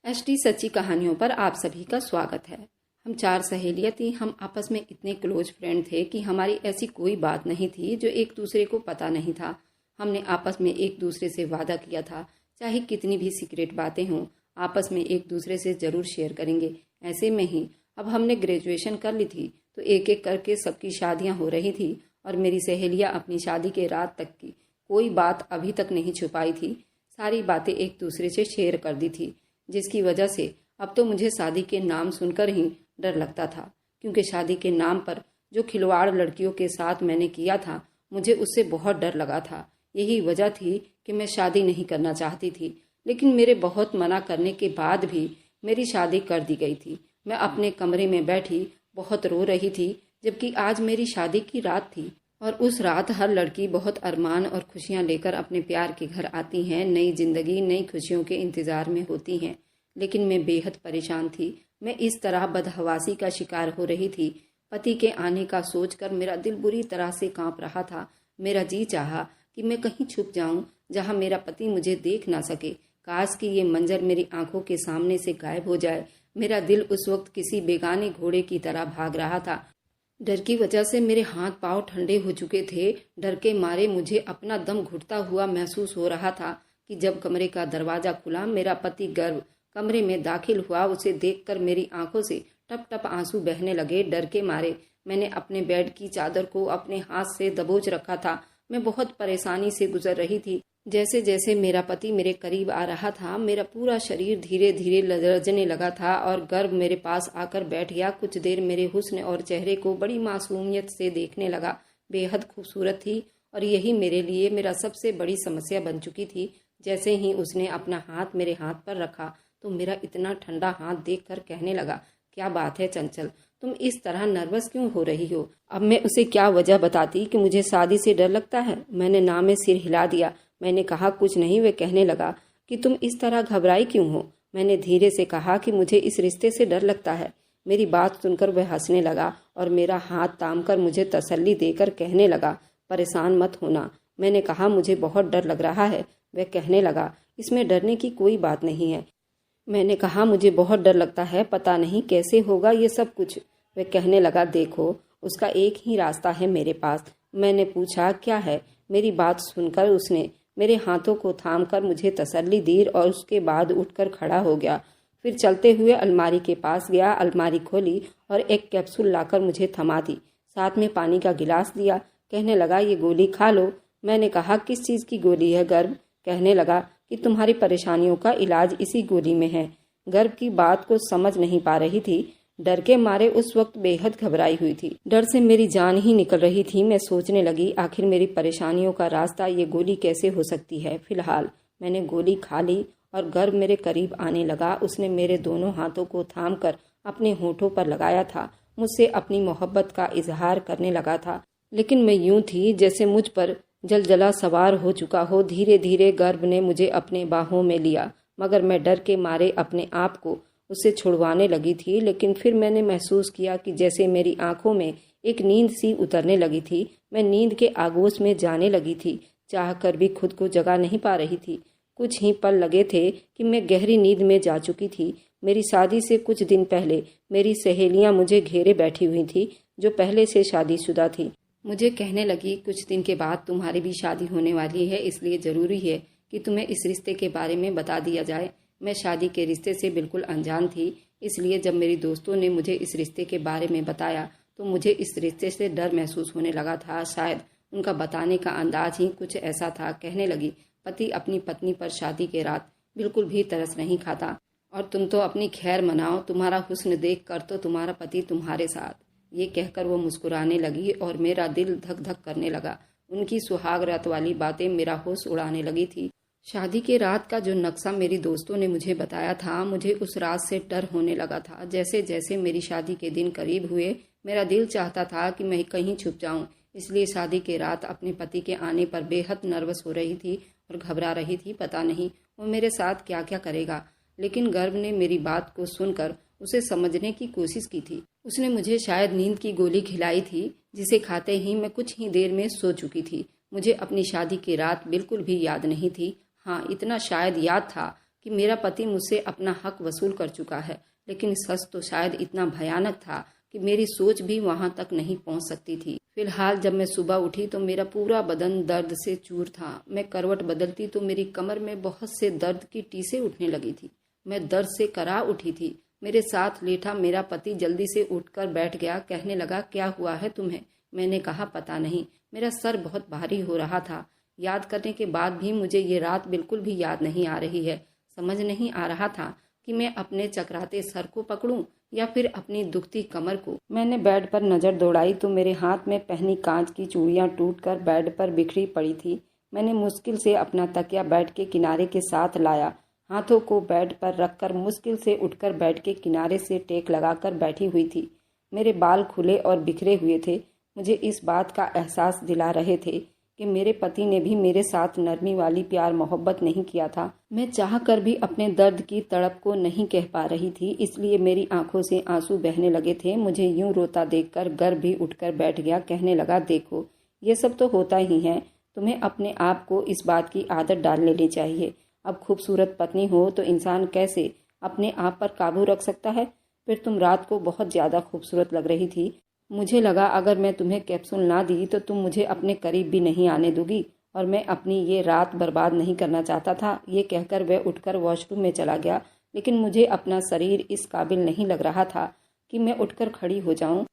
HD सच्ची कहानियों पर आप सभी का स्वागत है। हम 4 सहेलियां थी। हम आपस में इतने क्लोज फ्रेंड थे कि हमारी ऐसी कोई बात नहीं थी जो एक दूसरे को पता नहीं था। हमने आपस में एक दूसरे से वादा किया था, चाहे कितनी भी सीक्रेट बातें हों, आपस में एक दूसरे से ज़रूर शेयर करेंगे। ऐसे में ही अब हमने ग्रेजुएशन कर ली थी तो एक एक करके सबकी शादियाँ हो रही थी और मेरी सहेलियाँ अपनी शादी के रात तक की कोई बात अभी तक नहीं छुपाई थी। सारी बातें एक दूसरे से शेयर कर दी थी, जिसकी वजह से अब तो मुझे शादी के नाम सुनकर ही डर लगता था, क्योंकि शादी के नाम पर जो खिलवाड़ लड़कियों के साथ मैंने किया था, मुझे उससे बहुत डर लगा था। यही वजह थी कि मैं शादी नहीं करना चाहती थी, लेकिन मेरे बहुत मना करने के बाद भी मेरी शादी कर दी गई थी। मैं अपने कमरे में बैठी बहुत रो रही थी, जबकि आज मेरी शादी की रात थी और उस रात हर लड़की बहुत अरमान और खुशियां लेकर अपने प्यार के घर आती हैं, नई जिंदगी नई खुशियों के इंतजार में होती हैं। लेकिन मैं बेहद परेशान थी। मैं इस तरह बदहवासी का शिकार हो रही थी। पति के आने का सोचकर मेरा दिल बुरी तरह से कांप रहा था। मेरा जी चाहा कि मैं कहीं छुप जाऊं जहां मेरा पति मुझे देख ना सके। काश कि ये मंजर मेरी आंखों के सामने से गायब हो जाए। मेरा दिल उस वक्त किसी बेगाने घोड़े की तरह भाग रहा था। डर की वजह से मेरे हाथ पांव ठंडे हो चुके थे। डर के मारे मुझे अपना दम घुटता हुआ महसूस हो रहा था कि जब कमरे का दरवाजा खुला, मेरा पति गर्व कमरे में दाखिल हुआ। उसे देखकर मेरी आंखों से टप टप आंसू बहने लगे। डर के मारे मैंने अपने बेड की चादर को अपने हाथ से दबोच रखा था। मैं बहुत परेशानी से गुजर रही थी। जैसे जैसे मेरा पति मेरे करीब आ रहा था, मेरा पूरा शरीर धीरे धीरे लरजने लगा था और गर्व मेरे पास आकर बैठ गया। कुछ देर मेरे हुस्न और चेहरे को बड़ी मासूमियत से देखने लगा। बेहद खूबसूरत थी और यही मेरे लिए मेरा सबसे बड़ी समस्या बन चुकी थी। जैसे ही उसने अपना हाथ मेरे हाथ पर रखा तो मेरा इतना ठंडा हाथ देखकर कहने लगा, क्या बात है चंचल, तुम इस तरह नर्वस क्यों हो रही हो? अब मैं उसे क्या वजह बताती कि मुझे शादी से डर लगता है। मैंने ना में सिर हिला दिया। मैंने कहा, कुछ नहीं। वे कहने लगा कि तुम इस तरह घबराई क्यों हो? मैंने धीरे से कहा कि मुझे इस रिश्ते से डर लगता है। मेरी बात सुनकर वह हंसने लगा और मेरा हाथ थामकर मुझे तसल्ली देकर कहने लगा, परेशान मत होना। मैंने कहा, मुझे बहुत डर लग रहा है। वह कहने लगा, इसमें डरने की कोई बात नहीं है। मैंने कहा, मुझे बहुत डर लगता है, पता नहीं कैसे होगा ये सब कुछ। वह कहने लगा, देखो, उसका एक ही रास्ता है मेरे पास। मैंने पूछा, क्या है? मेरी बात सुनकर उसने मेरे हाथों को थामकर मुझे तसल्ली दी और उसके बाद उठकर खड़ा हो गया। फिर चलते हुए अलमारी के पास गया, अलमारी खोली और एक कैप्सूल लाकर मुझे थमा दी। साथ में पानी का गिलास दिया। कहने लगा, ये गोली खा लो। मैंने कहा, किस चीज़ की गोली है गर्भ? कहने लगा कि तुम्हारी परेशानियों का इलाज इसी गोली में है। गर्भ की बात को समझ नहीं पा रही थी। डर के मारे उस वक्त बेहद घबराई हुई थी। डर से मेरी जान ही निकल रही थी। मैं सोचने लगी, आखिर मेरी परेशानियों का रास्ता ये गोली कैसे हो सकती है। फिलहाल मैंने गोली खा ली और गर्भ मेरे करीब आने लगा। उसने मेरे दोनों हाथों को थामकर अपने होठों पर लगाया था। मुझसे अपनी मोहब्बत का इजहार करने लगा था, लेकिन मैं यूं थी जैसे मुझ पर जलजला सवार हो चुका हो। धीरे धीरे गर्भ ने मुझे अपने बाहों में लिया, मगर मैं डर के मारे अपने आप को उससे छुड़वाने लगी थी। लेकिन फिर मैंने महसूस किया कि जैसे मेरी आंखों में एक नींद सी उतरने लगी थी। मैं नींद के आगोश में जाने लगी थी, चाहकर भी खुद को जगा नहीं पा रही थी। कुछ ही पल लगे थे कि मैं गहरी नींद में जा चुकी थी। मेरी शादी से कुछ दिन पहले मेरी सहेलियां मुझे घेरे बैठी हुई थी, जो पहले से शादीशुदा थी। मुझे कहने लगी, कुछ दिन के बाद तुम्हारी भी शादी होने वाली है, इसलिए ज़रूरी है कि तुम्हें इस रिश्ते के बारे में बता दिया जाए। मैं शादी के रिश्ते से बिल्कुल अनजान थी, इसलिए जब मेरी दोस्तों ने मुझे इस रिश्ते के बारे में बताया तो मुझे इस रिश्ते से डर महसूस होने लगा था। शायद उनका बताने का अंदाज ही कुछ ऐसा था। कहने लगी, पति अपनी पत्नी पर शादी के रात बिल्कुल भी तरस नहीं खाता और तुम तो अपनी खैर मनाओ, तुम्हारा हुस्न देख कर तो तुम्हारा पति तुम्हारे साथ। ये कहकर वो मुस्कुराने लगी और मेरा दिल धक धक करने लगा। उनकी सुहाग रात वाली बातें मेरा होश उड़ाने लगी थी। शादी के रात का जो नक्शा मेरी दोस्तों ने मुझे बताया था, मुझे उस रात से डर होने लगा था। जैसे जैसे मेरी शादी के दिन करीब हुए, मेरा दिल चाहता था कि मैं कहीं छुप जाऊं। इसलिए शादी के रात अपने पति के आने पर बेहद नर्वस हो रही थी और घबरा रही थी। पता नहीं वो मेरे साथ क्या क्या करेगा। लेकिन गर्भ ने मेरी बात को सुनकर उसे समझने की कोशिश की थी। उसने मुझे शायद नींद की गोली खिलाई थी, जिसे खाते ही मैं कुछ ही देर में सो चुकी थी। मुझे अपनी शादी की रात बिल्कुल भी याद नहीं थी। हाँ, इतना शायद याद था कि मेरा पति मुझसे अपना हक वसूल कर चुका है, लेकिन सच तो शायद इतना भयानक था कि मेरी सोच भी वहां तक नहीं पहुंच सकती थी। फिलहाल जब मैं सुबह उठी तो मेरा पूरा बदन दर्द से चूर था। मैं करवट बदलती तो मेरी कमर में बहुत से दर्द की टीसें उठने लगी थी। मैं दर्द से करा उठी थी। मेरे साथ लेटा मेरा पति जल्दी से उठकर बैठ गया। कहने लगा, क्या हुआ है तुम्हें? मैंने कहा, पता नहीं, मेरा सर बहुत भारी हो रहा था। याद करने के बाद भी मुझे ये रात बिल्कुल भी याद नहीं आ रही है। समझ नहीं आ रहा था कि मैं अपने चकराते सर को पकड़ूं या फिर अपनी दुखती कमर को। मैंने बेड पर नजर दौड़ाई तो मेरे हाथ में पहनी कांच की चूड़ियां टूटकर बेड पर बिखरी पड़ी थी। मैंने मुश्किल से अपना तकिया बेड के किनारे के साथ लाया। हाथों को बेड पर रखकर मुश्किल से उठकर बेड के किनारे से टेक लगाकर बैठी हुई थी। मेरे बाल खुले और बिखरे हुए थे। मुझे इस बात का एहसास दिला रहे थे कि मेरे पति ने भी मेरे साथ नरमी वाली प्यार मोहब्बत नहीं किया था। मैं चाह कर भी अपने दर्द की तड़प को नहीं कह पा रही थी, इसलिए मेरी आंखों से आंसू बहने लगे थे। मुझे यूं रोता देखकर गर्व भी उठकर बैठ गया। कहने लगा, देखो, ये सब तो होता ही है। तुम्हें अपने आप को इस बात की आदत डाल लेनी चाहिए। अब खूबसूरत पत्नी हो तो इंसान कैसे अपने आप पर काबू रख सकता है? फिर तुम रात को बहुत ज्यादा खूबसूरत लग रही थी। मुझे लगा अगर मैं तुम्हें कैप्सूल ना दी तो तुम मुझे अपने करीब भी नहीं आने दोगी, और मैं अपनी ये रात बर्बाद नहीं करना चाहता था। ये कहकर वह उठकर वॉशरूम में चला गया, लेकिन मुझे अपना शरीर इस काबिल नहीं लग रहा था कि मैं उठकर खड़ी हो जाऊं।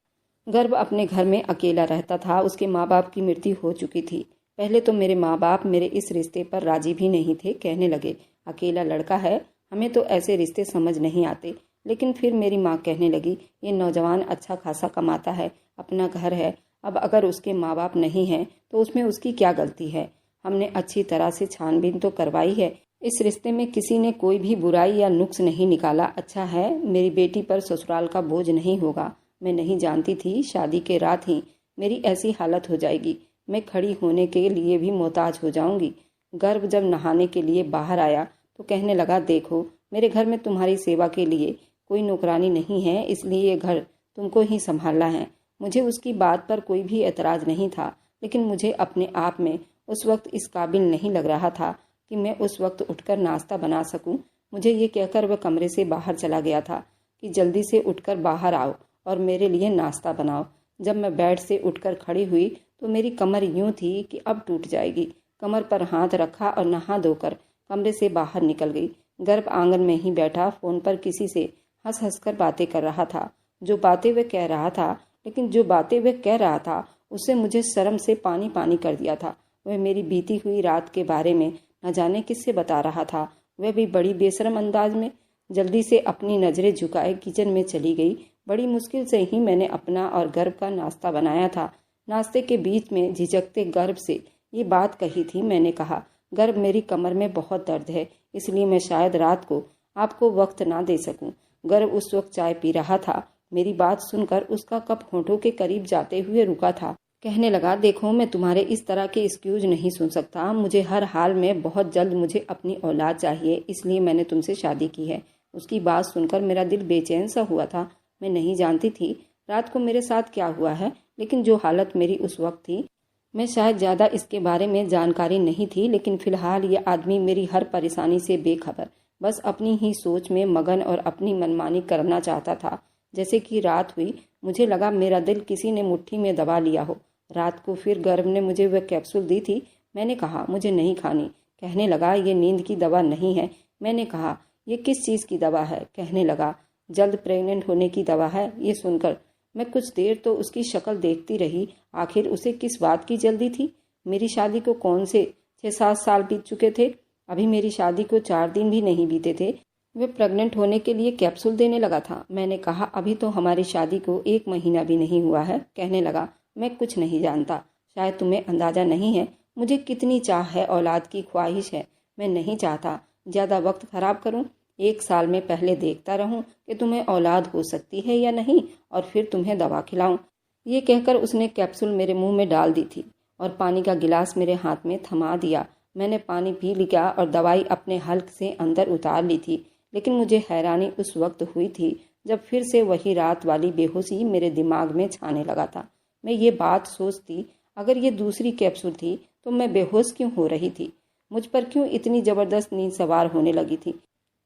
गर्भ अपने घर में अकेला रहता था। उसके माँ बाप की मृत्यु हो चुकी थी। पहले तो मेरे माँ बाप मेरे इस रिश्ते पर राजी भी नहीं थे। कहने लगे, अकेला लड़का है, हमें तो ऐसे रिश्ते समझ नहीं आते। लेकिन फिर मेरी माँ कहने लगी, ये नौजवान अच्छा खासा कमाता है, अपना घर है, अब अगर उसके माँ बाप नहीं हैं तो उसमें उसकी क्या गलती है? हमने अच्छी तरह से छानबीन तो करवाई है। इस रिश्ते में किसी ने कोई भी बुराई या नुक्स नहीं निकाला। अच्छा है, मेरी बेटी पर ससुराल का बोझ नहीं होगा। मैं नहीं जानती थी शादी के रात ही मेरी ऐसी हालत हो जाएगी। मैं खड़ी होने के लिए भी मोहताज हो जाऊंगी। गर्भ जब नहाने के लिए बाहर आया तो कहने लगा, देखो, मेरे घर में तुम्हारी सेवा के लिए कोई नौकरानी नहीं है, इसलिए ये घर तुमको ही संभालना है। मुझे उसकी बात पर कोई भी एतराज नहीं था, लेकिन मुझे अपने आप में उस वक्त इस काबिल नहीं लग रहा था कि मैं उस वक्त उठकर नाश्ता बना सकूं। मुझे ये कहकर वह कमरे से बाहर चला गया था कि जल्दी से उठकर बाहर आओ और मेरे लिए नाश्ता बनाओ। जब मैं बेड से उठकर खड़ी हुई तो मेरी कमर यूं थी कि अब टूट जाएगी। कमर पर हाथ रखा और नहा धोकर कमरे से बाहर निकल गई। गर्भ आंगन में ही बैठा फोन पर किसी से हंस हंस कर बातें कर रहा था। जो बातें वह कह रहा था उससे मुझे शर्म से पानी पानी कर दिया था। वह मेरी बीती हुई रात के बारे में न जाने किससे बता रहा था, वह भी बड़ी बेशर्म अंदाज में। जल्दी से अपनी नजरें झुकाए किचन में चली गई। बड़ी मुश्किल से ही मैंने अपना और गर्भ का नाश्ता बनाया था। नाश्ते के बीच में झिझकते गर्भ से ये बात कही थी। मैंने कहा, गर्भ, मेरी कमर में बहुत दर्द है, इसलिए मैं शायद रात को आपको वक्त ना दे सकूं। गर्भ उस वक्त चाय पी रहा था। मेरी बात सुनकर उसका कप होठों के करीब जाते हुए रुका था। कहने लगा, देखो, मैं तुम्हारे इस तरह के एक्सक्यूज नहीं सुन सकता। मुझे हर हाल में बहुत जल्द मुझे अपनी औलाद चाहिए, इसलिए मैंने तुमसे शादी की है। उसकी बात सुनकर मेरा दिल बेचैन सा हुआ था। मैं नहीं जानती थी रात को मेरे साथ क्या हुआ है, लेकिन जो हालत मेरी उस वक्त थी, मैं शायद ज़्यादा इसके बारे में जानकारी नहीं थी। लेकिन फिलहाल ये आदमी मेरी हर परेशानी से बेखबर, बस अपनी ही सोच में मगन और अपनी मनमानी करना चाहता था। जैसे कि रात हुई, मुझे लगा मेरा दिल किसी ने मुट्ठी में दबा लिया हो। रात को फिर गर्भ ने मुझे वह कैप्सूल दी थी। मैंने कहा, मुझे नहीं खानी। कहने लगा, ये नींद की दवा नहीं है। मैंने कहा, ये किस चीज़ की दवा है? कहने लगा, जल्द प्रेग्नेंट होने की दवा है। ये सुनकर मैं कुछ देर तो उसकी शक्ल देखती रही। आखिर उसे किस बात की जल्दी थी? मेरी शादी को कौन से 6-7 साल बीत चुके थे। अभी मेरी शादी को 4 दिन भी नहीं बीते थे, वे प्रेग्नेंट होने के लिए कैप्सूल देने लगा था। मैंने कहा, अभी तो हमारी शादी को 1 महीना भी नहीं हुआ है। कहने लगा, मैं कुछ नहीं जानता, शायद तुम्हें अंदाजा नहीं है मुझे कितनी चाह है, औलाद की ख्वाहिश है। मैं नहीं चाहता ज़्यादा वक्त खराब करूं। 1 साल में पहले देखता रहूं कि तुम्हें औलाद हो सकती है या नहीं, और फिर तुम्हें दवा खिलाऊं। ये कहकर उसने कैप्सूल मेरे मुंह में डाल दी थी और पानी का गिलास मेरे हाथ में थमा दिया। मैंने पानी पी लिया और दवाई अपने हल्क से अंदर उतार ली थी। लेकिन मुझे हैरानी उस वक्त हुई थी जब फिर से वही रात वाली बेहोशी मेरे दिमाग में छाने लगा था। मैं ये बात सोचती, अगर ये दूसरी कैप्सूल थी तो मैं बेहोश क्यों हो रही थी? मुझ पर क्यों इतनी ज़बरदस्त नींद सवार होने लगी थी?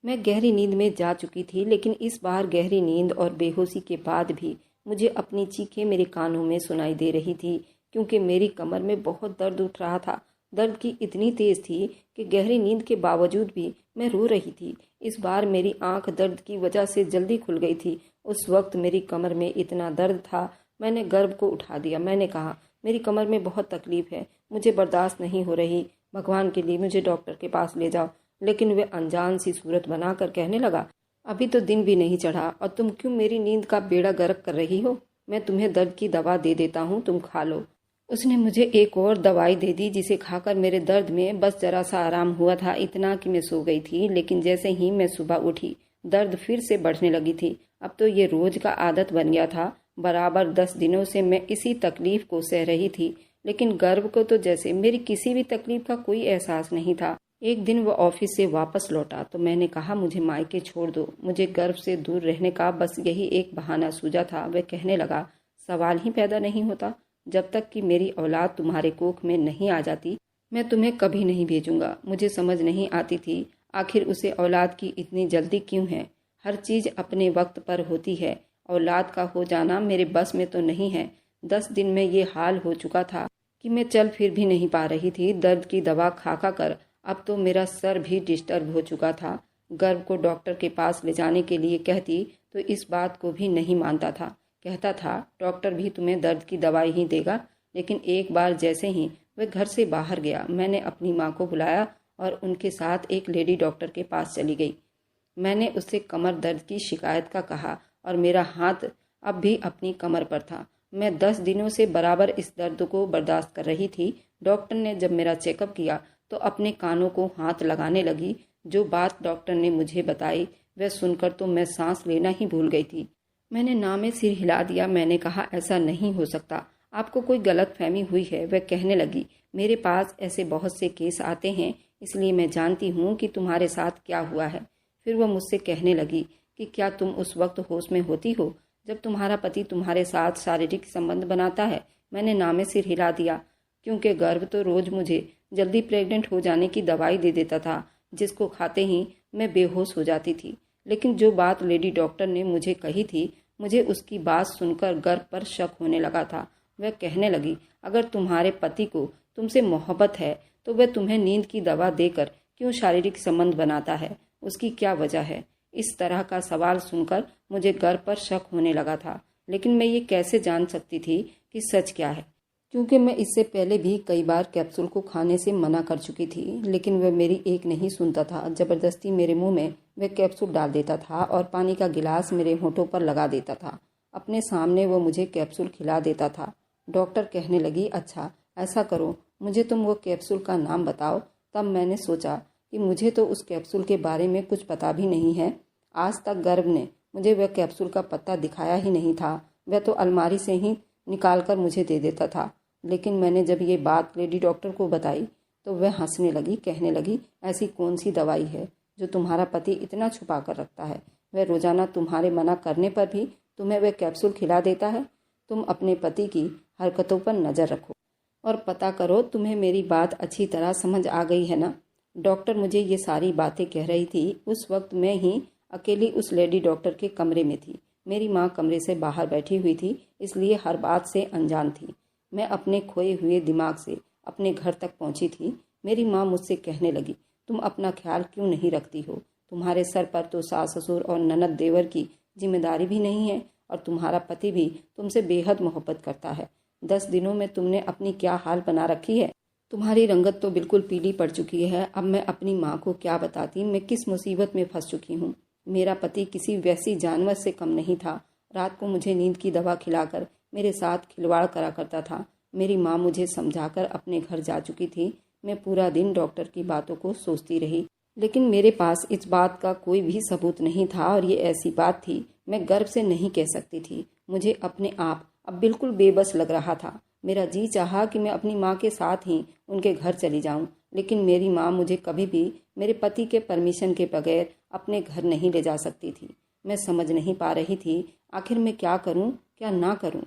मैं गहरी नींद में जा चुकी थी, लेकिन इस बार गहरी नींद और बेहोशी के बाद भी मुझे अपनी चीखें मेरे कानों में सुनाई दे रही थी, क्योंकि मेरी कमर में बहुत दर्द उठ रहा था। दर्द की इतनी तेज थी कि गहरी नींद के बावजूद भी मैं रो रही थी। इस बार मेरी आंख दर्द की वजह से जल्दी खुल गई थी। उस वक्त मेरी कमर में इतना दर्द था, मैंने गर्भ को उठा दिया। मैंने कहा, मेरी कमर में बहुत तकलीफ है, मुझे बर्दाश्त नहीं हो रही, भगवान के लिए मुझे डॉक्टर के पास ले जाओ। लेकिन वे अनजान सी सूरत बनाकर कहने लगा, अभी तो दिन भी नहीं चढ़ा और तुम क्यों मेरी नींद का बेड़ा गर्क कर रही हो? मैं तुम्हें दर्द की दवा दे देता हूँ, तुम खा लो। उसने मुझे एक और दवाई दे दी, जिसे खाकर मेरे दर्द में बस जरा सा आराम हुआ था, इतना कि मैं सो गई थी। लेकिन जैसे ही मैं सुबह उठी, दर्द फिर से बढ़ने लगी थी। अब तो ये रोज का आदत बन गया था। बराबर 10 दिनों से मैं इसी तकलीफ को सह रही थी, लेकिन गर्भ को तो जैसे मेरी किसी भी तकलीफ का कोई एहसास नहीं था। एक दिन वो ऑफिस से वापस लौटा तो मैंने कहा, मुझे मायके छोड़ दो। मुझे गर्भ से दूर रहने का बस यही एक बहाना सूझा था। वह कहने लगा, सवाल ही पैदा नहीं होता। जब तक कि मेरी औलाद तुम्हारे कोख में नहीं आ जाती, मैं तुम्हें कभी नहीं भेजूंगा। मुझे समझ नहीं आती थी आखिर उसे औलाद की इतनी जल्दी क्यों है। हर चीज अपने वक्त पर होती है। औलाद का हो जाना मेरे बस में तो नहीं है। 10 दिन में ये हाल हो चुका था कि मैं चल फिर भी नहीं पा रही थी। दर्द की दवा खा खा कर अब तो मेरा सर भी डिस्टर्ब हो चुका था। गर्भ को डॉक्टर के पास ले जाने के लिए कहती तो इस बात को भी नहीं मानता था। कहता था, डॉक्टर भी तुम्हें दर्द की दवाई ही देगा। लेकिन एक बार जैसे ही वह घर से बाहर गया, मैंने अपनी माँ को बुलाया और उनके साथ एक लेडी डॉक्टर के पास चली गई। मैंने उससे कमर दर्द की शिकायत का कहा और मेरा हाथ अब भी अपनी कमर पर था। मैं 10 दिनों से बराबर इस दर्द को बर्दाश्त कर रही थी। डॉक्टर ने जब मेरा चेकअप किया तो अपने कानों को हाथ लगाने लगी। जो बात डॉक्टर ने मुझे बताई वह सुनकर तो मैं सांस लेना ही भूल गई थी। मैंने ना में सिर हिला दिया। मैंने कहा, ऐसा नहीं हो सकता, आपको कोई गलतफहमी हुई है। वह कहने लगी, मेरे पास ऐसे बहुत से केस आते हैं, इसलिए मैं जानती हूँ कि तुम्हारे साथ क्या हुआ है। फिर वह मुझसे कहने लगी कि क्या तुम उस वक्त होश में होती हो जब तुम्हारा पति तुम्हारे साथ शारीरिक संबंध बनाता है? मैंने ना में सिर हिला दिया, क्योंकि गर्भ तो रोज मुझे जल्दी प्रेग्नेंट हो जाने की दवाई दे देता था, जिसको खाते ही मैं बेहोश हो जाती थी। लेकिन जो बात लेडी डॉक्टर ने मुझे कही थी, मुझे उसकी बात सुनकर गर्भ पर शक होने लगा था। वह कहने लगी, अगर तुम्हारे पति को तुमसे मोहब्बत है तो वह तुम्हें नींद की दवा देकर क्यों शारीरिक संबंध बनाता है? उसकी क्या वजह है? इस तरह का सवाल सुनकर मुझे गर्भ पर शक होने लगा था। लेकिन मैं ये कैसे जान सकती थी कि सच क्या है, क्योंकि मैं इससे पहले भी कई बार कैप्सूल को खाने से मना कर चुकी थी। लेकिन वह मेरी एक नहीं सुनता था। जबरदस्ती मेरे मुंह में वह कैप्सूल डाल देता था और पानी का गिलास मेरे होठों पर लगा देता था। अपने सामने वो मुझे कैप्सूल खिला देता था। डॉक्टर कहने लगी, अच्छा ऐसा करो, मुझे तुम वो कैप्सूल का नाम बताओ। तब मैंने सोचा कि मुझे तो उस कैप्सूल के बारे में कुछ पता भी नहीं है। आज तक गर्भ ने मुझे वह कैप्सूल का पत्ता दिखाया ही नहीं था। वह तो अलमारी से ही निकाल कर मुझे दे देता था। लेकिन मैंने जब ये बात लेडी डॉक्टर को बताई तो वह हंसने लगी। कहने लगी, ऐसी कौन सी दवाई है जो तुम्हारा पति इतना छुपा कर रखता है? वह रोजाना तुम्हारे मना करने पर भी तुम्हें वह कैप्सूल खिला देता है। तुम अपने पति की हरकतों पर नज़र रखो और पता करो। तुम्हें मेरी बात अच्छी तरह समझ आ गई है ना? डॉक्टर मुझे ये सारी बातें कह रही थी। उस वक्त मैं ही अकेली उस लेडी डॉक्टर के कमरे में थी। मेरी माँ कमरे से बाहर बैठी हुई थी, इसलिए हर बात से अनजान थी। मैं अपने खोए हुए दिमाग से अपने घर तक पहुंची थी। मेरी माँ मुझसे कहने लगी, तुम अपना ख्याल क्यों नहीं रखती हो? तुम्हारे सर पर तो सास ससुर और ननद देवर की जिम्मेदारी भी नहीं है और तुम्हारा पति भी तुमसे बेहद मोहब्बत करता है। 10 दिनों में तुमने अपनी क्या हाल बना रखी है। तुम्हारी रंगत तो बिल्कुल पीली पड़ चुकी है। अब मैं अपनी माँ को क्या बताती, मैं किस मुसीबत में फंस चुकी हूँ। मेरा पति किसी वैसी जानवर से कम नहीं था। रात को मुझे नींद की दवा खिलाकर मेरे साथ खिलवाड़ करा करता था। मेरी माँ मुझे समझाकर अपने घर जा चुकी थी। मैं पूरा दिन डॉक्टर की बातों को सोचती रही, लेकिन मेरे पास इस बात का कोई भी सबूत नहीं था। और ये ऐसी बात थी मैं गर्व से नहीं कह सकती थी। मुझे अपने आप अब बिल्कुल बेबस लग रहा था। मेरा जी चाहा कि मैं अपनी माँ के साथ ही उनके घर चली जाऊं, लेकिन मेरी माँ मुझे कभी भी मेरे पति के परमिशन के बगैर अपने घर नहीं ले जा सकती थी। मैं समझ नहीं पा रही थी आखिर मैं क्या करूं, क्या ना करूं।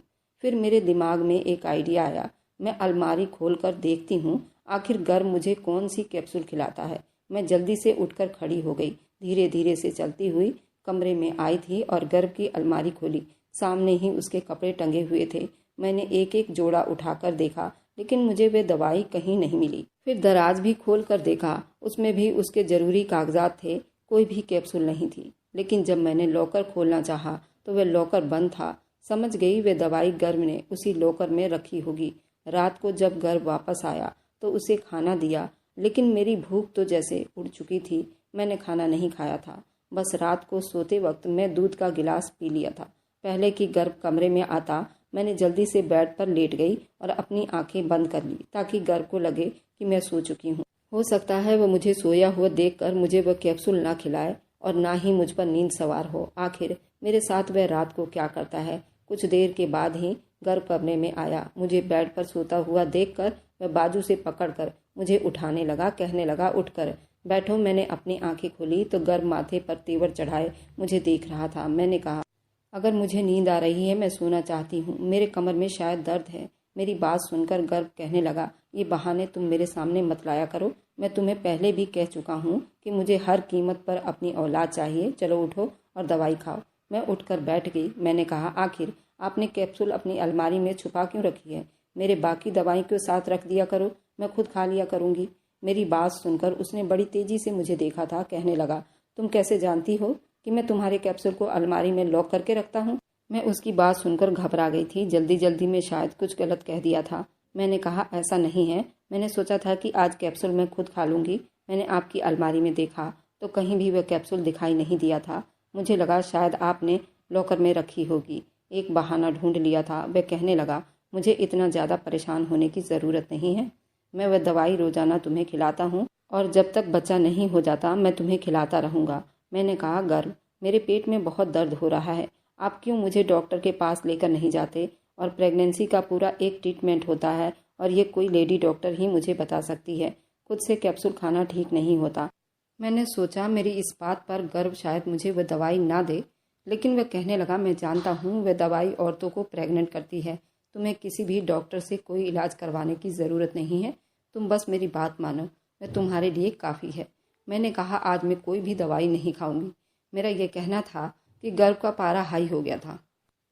फिर मेरे दिमाग में एक आइडिया आया। मैं अलमारी खोलकर देखती हूँ आखिर गर्भ मुझे कौन सी कैप्सूल खिलाता है। मैं जल्दी से उठकर खड़ी हो गई। धीरे धीरे से चलती हुई कमरे में आई थी और गर्भ की अलमारी खोली। सामने ही उसके कपड़े टंगे हुए थे। मैंने एक एक जोड़ा उठाकर देखा, लेकिन मुझे वे दवाई कहीं नहीं मिली। फिर दराज भी खोल कर देखा, उसमें भी उसके जरूरी कागजात थे, कोई भी कैप्सूल नहीं थी। लेकिन जब मैंने लॉकर खोलना चाहा तो वह लॉकर बंद था। समझ गई वे दवाई गर्भ ने उसी लॉकर में रखी होगी। रात को जब गर्भ वापस आया तो उसे खाना दिया, लेकिन मेरी भूख तो जैसे उड़ चुकी थी। मैंने खाना नहीं खाया था। बस रात को सोते वक्त मैं दूध का गिलास पी लिया था। पहले कि गर्भ कमरे में आता, मैंने जल्दी से बेड पर लेट गई और अपनी आंखें बंद कर ली, ताकि गर्भ को लगे कि मैं सो चुकी हूँ। हो सकता है वह मुझे सोया हुआ देखकर मुझे वह कैप्सूल ना खिलाए और ना ही मुझ पर नींद सवार हो। आखिर मेरे साथ वह रात को क्या करता है। कुछ देर के बाद ही गर्भ कमरे में आया। मुझे बेड पर सोता हुआ देखकर वह बाजू से पकड़कर मुझे उठाने लगा। कहने लगा, उठकर बैठो। मैंने अपनी आंखें खोली तो गर्भ माथे पर तेवर चढ़ाए मुझे देख रहा था। मैंने कहा, अगर मुझे नींद आ रही है, मैं सोना चाहती हूँ, मेरे कमर में शायद दर्द है। मेरी बात सुनकर गर्भ कहने लगा, ये बहाने तुम मेरे सामने मत लाया करो। मैं तुम्हें पहले भी कह चुका हूँ कि मुझे हर कीमत पर अपनी औलाद चाहिए। चलो उठो और दवाई खाओ। मैं उठकर बैठ गई। मैंने कहा, आखिर आपने कैप्सूल अपनी अलमारी में छुपा क्यों रखी है? मेरे बाकी दवाई को साथ रख दिया करो, मैं खुद खा लिया करूँगी। मेरी बात सुनकर उसने बड़ी तेजी से मुझे देखा था। कहने लगा, तुम कैसे जानती हो कि मैं तुम्हारे कैप्सूल को अलमारी में लॉक करके रखता हूँ? मैं उसकी बात सुनकर घबरा गई थी। जल्दी जल्दी में शायद कुछ गलत कह दिया था। मैंने कहा, ऐसा नहीं है, मैंने सोचा था कि आज कैप्सूल मैं खुद खा लूँगी। मैंने आपकी अलमारी में देखा तो कहीं भी वह कैप्सूल दिखाई नहीं दिया था। मुझे लगा शायद आपने लॉकर में रखी होगी। एक बहाना ढूंढ लिया था। वह कहने लगा, मुझे इतना ज़्यादा परेशान होने की ज़रूरत नहीं है। मैं वह दवाई रोज़ाना तुम्हें खिलाता हूँ और जब तक बच्चा नहीं हो जाता मैं तुम्हें खिलाता रहूँगा। मैंने कहा, गर्भ, मेरे पेट में बहुत दर्द हो रहा है, आप क्यों मुझे डॉक्टर के पास लेकर नहीं जाते? और प्रेगनेंसी का पूरा एक ट्रीटमेंट होता है और ये कोई लेडी डॉक्टर ही मुझे बता सकती है। खुद से कैप्सूल खाना ठीक नहीं होता। मैंने सोचा मेरी इस बात पर गर्भ शायद मुझे वह दवाई ना दे, लेकिन वह कहने लगा, मैं जानता हूँ वह दवाई औरतों को प्रेग्नेंट करती है। तुम्हें किसी भी डॉक्टर से कोई इलाज करवाने की ज़रूरत नहीं है। तुम बस मेरी बात मानो, वह तुम्हारे लिए काफ़ी है। मैंने कहा, आज मैं कोई भी दवाई नहीं खाऊंगी। मेरा यह कहना था कि गर्भ का पारा हाई हो गया था।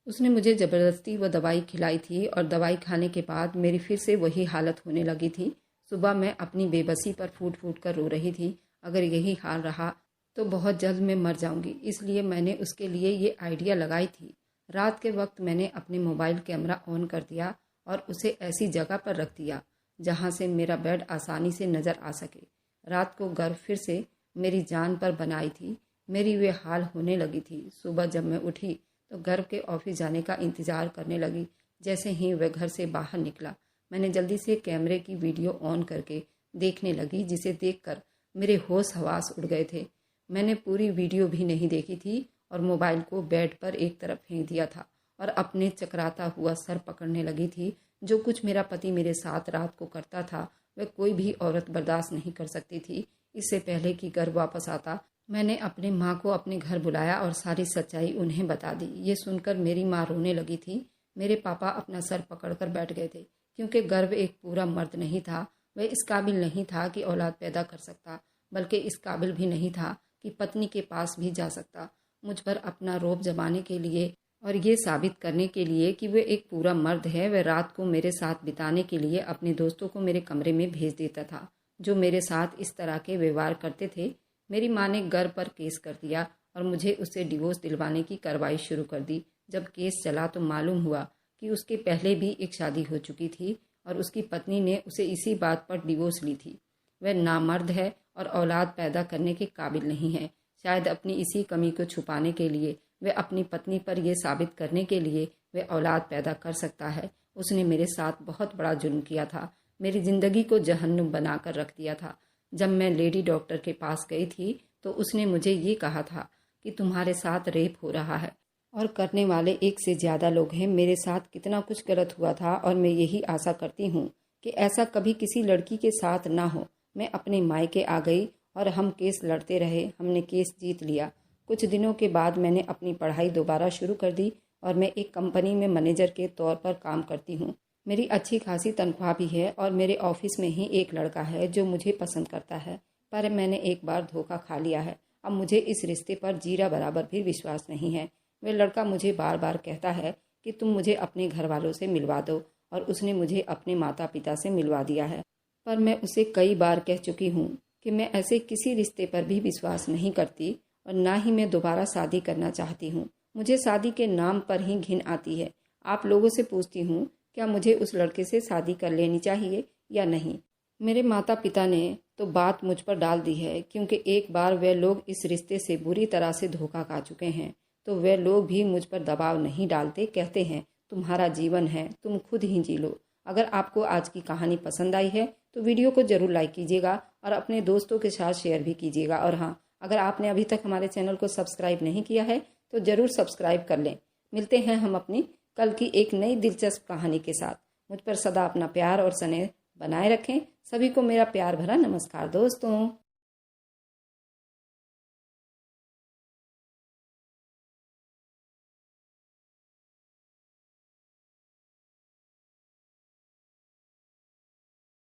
उसने मुझे ज़बरदस्ती वह दवाई खिलाई थी और दवाई खाने के बाद मेरी फिर से वही हालत होने लगी थी। सुबह मैं अपनी बेबसी पर फूट फूट कर रो रही थी। अगर यही हाल रहा तो बहुत जल्द मैं मर जाऊंगी। इसलिए मैंने उसके लिए ये आइडिया लगाई थी। रात के वक्त मैंने अपने मोबाइल कैमरा ऑन कर दिया और उसे ऐसी जगह पर रख दिया जहाँ से मेरा बेड आसानी से नज़र आ सके। रात को गर्भ फिर से मेरी जान पर बनाई थी। मेरी वे हाल होने लगी थी। सुबह जब मैं उठी तो गर्भ के ऑफिस जाने का इंतज़ार करने लगी। जैसे ही वह घर से बाहर निकला, मैंने जल्दी से कैमरे की वीडियो ऑन करके देखने लगी, जिसे देखकर मेरे होश हवास उड़ गए थे। मैंने पूरी वीडियो भी नहीं देखी थी और मोबाइल को बेड पर एक तरफ फेंक दिया था और अपने चकराता हुआ सर पकड़ने लगी थी। जो कुछ मेरा पति मेरे साथ रात को करता था वह कोई भी औरत बर्दाश्त नहीं कर सकती थी। इससे पहले कि गर्भ वापस आता, मैंने अपने माँ को अपने घर बुलाया और सारी सच्चाई उन्हें बता दी। ये सुनकर मेरी माँ रोने लगी थी। मेरे पापा अपना सर पकड़कर बैठ गए थे, क्योंकि गर्भ एक पूरा मर्द नहीं था। वह इस काबिल नहीं था कि औलाद पैदा कर सकता, बल्कि इस काबिल भी नहीं था कि पत्नी के पास भी जा सकता। मुझ पर अपना रौब जमाने के लिए और ये साबित करने के लिए कि वह एक पूरा मर्द है, वह रात को मेरे साथ बिताने के लिए अपने दोस्तों को मेरे कमरे में भेज देता था, जो मेरे साथ इस तरह के व्यवहार करते थे। मेरी माँ ने गर्भ पर केस कर दिया और मुझे उससे डिवोर्स दिलवाने की कार्रवाई शुरू कर दी। जब केस चला तो मालूम हुआ कि उसके पहले भी एक शादी हो चुकी थी और उसकी पत्नी ने उसे इसी बात पर डिवोर्स ली थी। वह नामर्द है और औलाद पैदा करने के काबिल नहीं है। शायद अपनी इसी कमी को छुपाने के लिए, वह अपनी पत्नी पर यह साबित करने के लिए वह औलाद पैदा कर सकता है, उसने मेरे साथ बहुत बड़ा जुल्म किया था। मेरी ज़िंदगी को जहन्नुम बनाकर रख दिया था। जब मैं लेडी डॉक्टर के पास गई थी तो उसने मुझे ये कहा था कि तुम्हारे साथ रेप हो रहा है और करने वाले एक से ज़्यादा लोग हैं। मेरे साथ कितना कुछ गलत हुआ था और मैं यही आशा करती हूँ कि ऐसा कभी किसी लड़की के साथ ना हो। मैं अपने मायके आ गई और हम केस लड़ते रहे। हमने केस जीत लिया। कुछ दिनों के बाद मैंने अपनी पढ़ाई दोबारा शुरू कर दी और मैं एक कंपनी में मैनेजर के तौर पर काम करती हूँ। मेरी अच्छी खासी तनख्वाह भी है और मेरे ऑफिस में ही एक लड़का है जो मुझे पसंद करता है, पर मैंने एक बार धोखा खा लिया है। अब मुझे इस रिश्ते पर जीरा बराबर भी विश्वास नहीं है। वह लड़का मुझे बार बार कहता है कि तुम मुझे अपने घर वालों से मिलवा दो, और उसने मुझे अपने माता पिता से मिलवा दिया है। पर मैं उसे कई बार कह चुकी हूँ कि मैं ऐसे किसी रिश्ते पर भी विश्वास नहीं करती और ना ही मैं दोबारा शादी करना चाहती हूँ। मुझे शादी के नाम पर ही घिन आती है। आप लोगों से पूछती हूँ, क्या मुझे उस लड़के से शादी कर लेनी चाहिए या नहीं? मेरे माता पिता ने तो बात मुझ पर डाल दी है, क्योंकि एक बार वे लोग इस रिश्ते से बुरी तरह से धोखा खा चुके हैं। तो वे लोग भी मुझ पर दबाव नहीं डालते, कहते हैं तुम्हारा जीवन है, तुम खुद ही जी लो। अगर आपको आज की कहानी पसंद आई है तो वीडियो को जरूर लाइक कीजिएगा और अपने दोस्तों के साथ शेयर भी कीजिएगा। और हाँ, अगर आपने अभी तक हमारे चैनल को सब्सक्राइब नहीं किया है तो जरूर सब्सक्राइब कर लें। मिलते हैं हम अपनी कल की एक नई दिलचस्प कहानी के साथ। मुझ पर सदा अपना प्यार और स्नेह बनाए रखें। सभी को मेरा प्यार भरा नमस्कार दोस्तों।